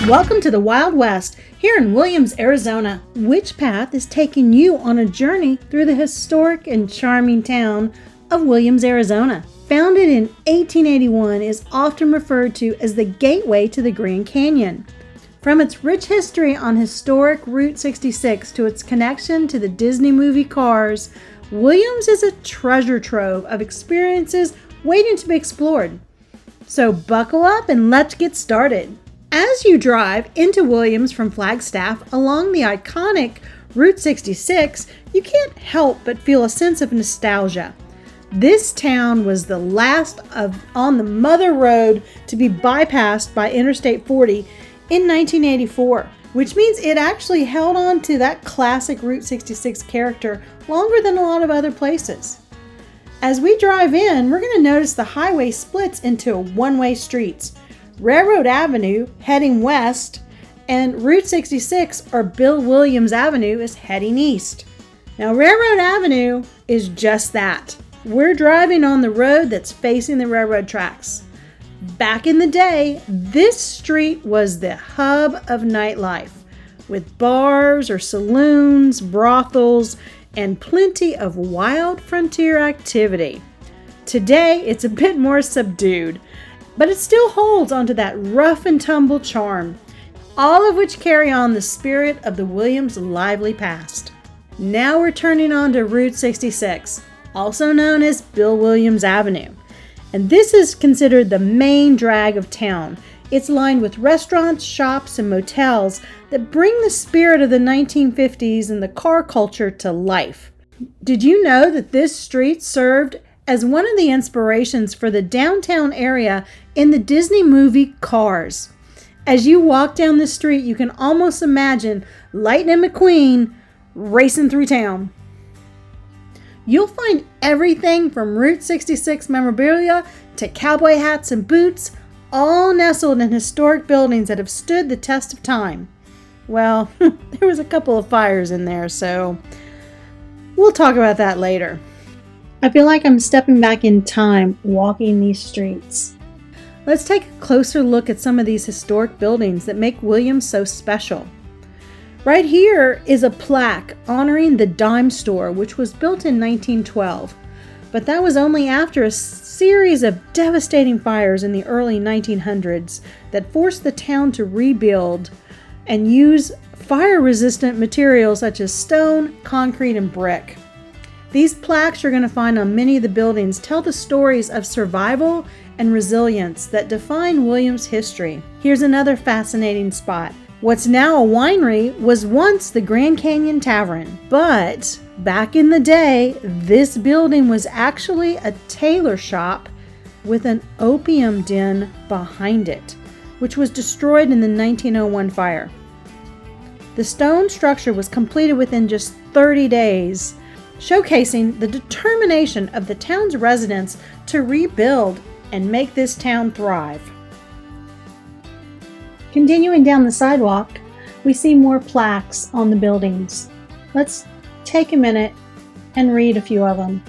Welcome to the Wild West here in Williams, Arizona. Which path is taking you on a journey through the historic and charming town of Williams, Arizona? Founded in 1881, is often referred to as the gateway to the Grand Canyon. From its rich history on historic Route 66 to its connection to the Disney movie Cars, Williams is a treasure trove of experiences waiting to be explored. So buckle up and let's get started. As you drive into Williams from Flagstaff along the iconic Route 66, you can't help but feel a sense of nostalgia. This town was the last on the Mother Road to be bypassed by Interstate 40 in 1984, which means it actually held on to that classic Route 66 character longer than a lot of other places. As we drive in, we're going to notice the highway splits into one-way streets. Railroad Avenue heading west and Route 66 or Bill Williams Avenue is heading east. Now Railroad Avenue is just that. We're driving on the road that's facing the railroad tracks. Back in the day, this street was the hub of nightlife with bars or saloons, brothels, and plenty of wild frontier activity. Today, it's a bit more subdued, but it still holds onto that rough and tumble charm, all of which carry on the spirit of the Williams' lively past. Now we're turning on to Route 66, also known as Bill Williams Avenue, and this is considered the main drag of town. It's lined with restaurants, shops, and motels that bring the spirit of the 1950s and the car culture to life. Did you know that this street served as one of the inspirations for the downtown area in the Disney movie Cars? As you walk down the street, you can almost imagine Lightning McQueen racing through town. You'll find everything from Route 66 memorabilia to cowboy hats and boots, all nestled in historic buildings that have stood the test of time. Well, there was a couple of fires in there, so we'll talk about that later. I feel like I'm stepping back in time walking these streets. Let's take a closer look at some of these historic buildings that make Williams so special. Right here is a plaque honoring the dime store, which was built in 1912. But that was only after a series of devastating fires in the early 1900s that forced the town to rebuild and use fire-resistant materials such as stone, concrete, and brick. These plaques you're going to find on many of the buildings tell the stories of survival and resilience that define Williams' history. Here's another fascinating spot. What's now a winery was once the Grand Canyon Tavern, but back in the day, this building was actually a tailor shop with an opium den behind it, which was destroyed in the 1901 fire. The stone structure was completed within just 30 days, showcasing the determination of the town's residents to rebuild and make this town thrive. Continuing down the sidewalk, we see more plaques on the buildings. Let's take a minute and read a few of them.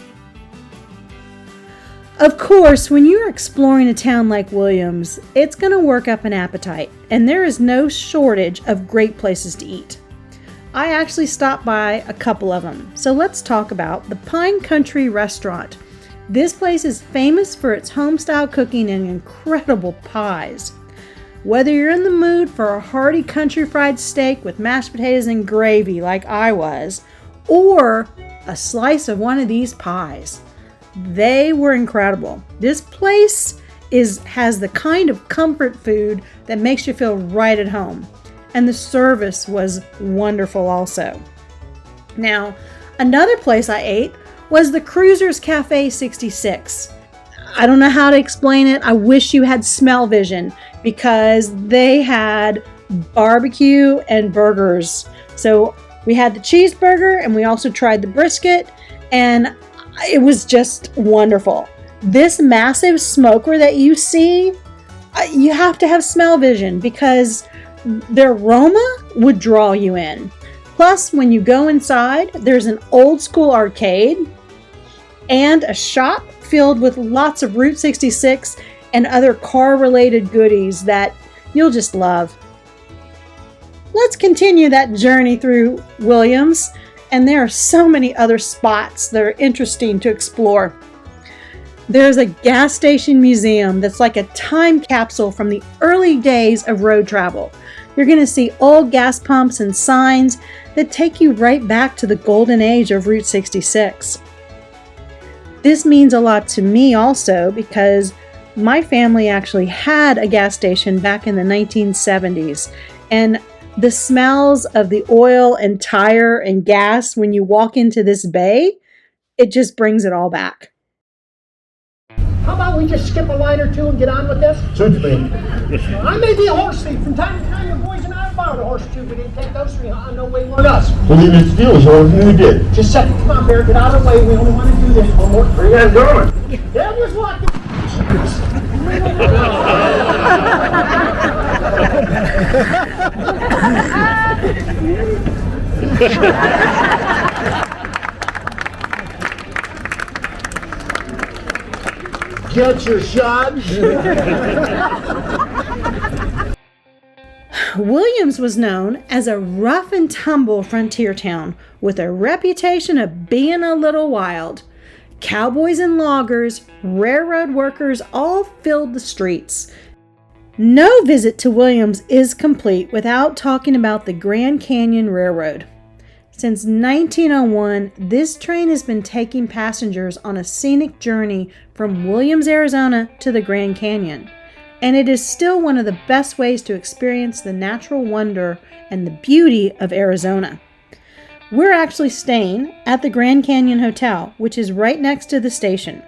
Of course, when you're exploring a town like Williams, it's going to work up an appetite, and there is no shortage of great places to eat. I actually stopped by a couple of them, so let's talk about the Pine Country Restaurant. This place is famous for its home-style cooking and incredible pies. Whether you're in the mood for a hearty country fried steak with mashed potatoes and gravy like I was, or a slice of one of these pies, they were incredible. This place has the kind of comfort food that makes you feel right at home. And the service was wonderful also. Now, another place I ate was the Cruisers Cafe 66. I don't know how to explain it. I wish you had smell vision because they had barbecue and burgers. So we had the cheeseburger and we also tried the brisket, and it was just wonderful. This massive smoker that you see, you have to have smell vision because their aroma would draw you in. Plus, when you go inside, there's an old school arcade and a shop filled with lots of Route 66 and other car-related goodies that you'll just love. let's continue that journey through Williams. And there are so many other spots that are interesting to explore. There's a gas station museum that's like a time capsule from the early days of road travel. You're going to see old gas pumps and signs that take you right back to the golden age of Route 66. This means a lot to me also because my family actually had a gas station back in the 1970s, and the smells of the oil and tire and gas when you walk into this bay, it just brings it all back. How about we just skip a line or two and get on with this? Suits me. I may be a horse thief. From time to time, the boys and I borrowed a horse or two. We didn't take those three. No way weren't us. Well, then it's deal, so we did. Just a second. Come on, Bear. Get out of the way. We only want to do this one more. Where you guys going? Yeah, just walk. Get your shot. Williams was known as a rough and tumble frontier town with a reputation of being a little wild. Cowboys and loggers, railroad workers all filled the streets. No visit to Williams is complete without talking about the Grand Canyon Railroad. Since 1901, this train has been taking passengers on a scenic journey from Williams, Arizona to the Grand Canyon, and it is still one of the best ways to experience the natural wonder and the beauty of Arizona. We're actually staying at the Grand Canyon Hotel, which is right next to the station.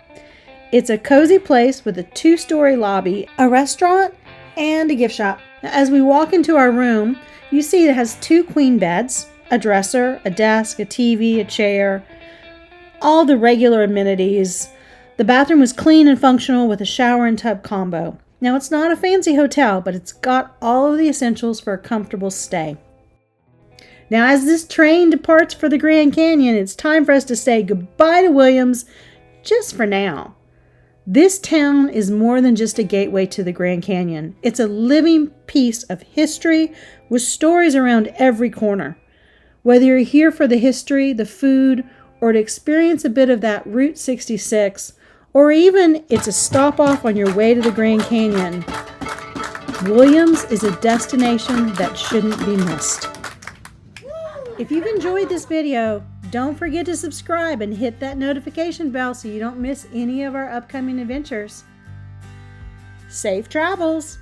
It's a cozy place with a 2-story lobby, a restaurant, and a gift shop. As we walk into our room, you see it has 2 queen beds, a dresser, a desk, a TV, a chair, all the regular amenities. The bathroom was clean and functional with a shower and tub combo. Now, it's not a fancy hotel, but it's got all of the essentials for a comfortable stay. Now, as this train departs for the Grand Canyon, it's time for us to say goodbye to Williams, just for now. This town is more than just a gateway to the Grand Canyon. It's a living piece of history with stories around every corner. Whether you're here for the history, the food, or to experience a bit of that Route 66, or even it's a stop off on your way to the Grand Canyon, Williams is a destination that shouldn't be missed. If you've enjoyed this video, don't forget to subscribe and hit that notification bell so you don't miss any of our upcoming adventures. Safe travels!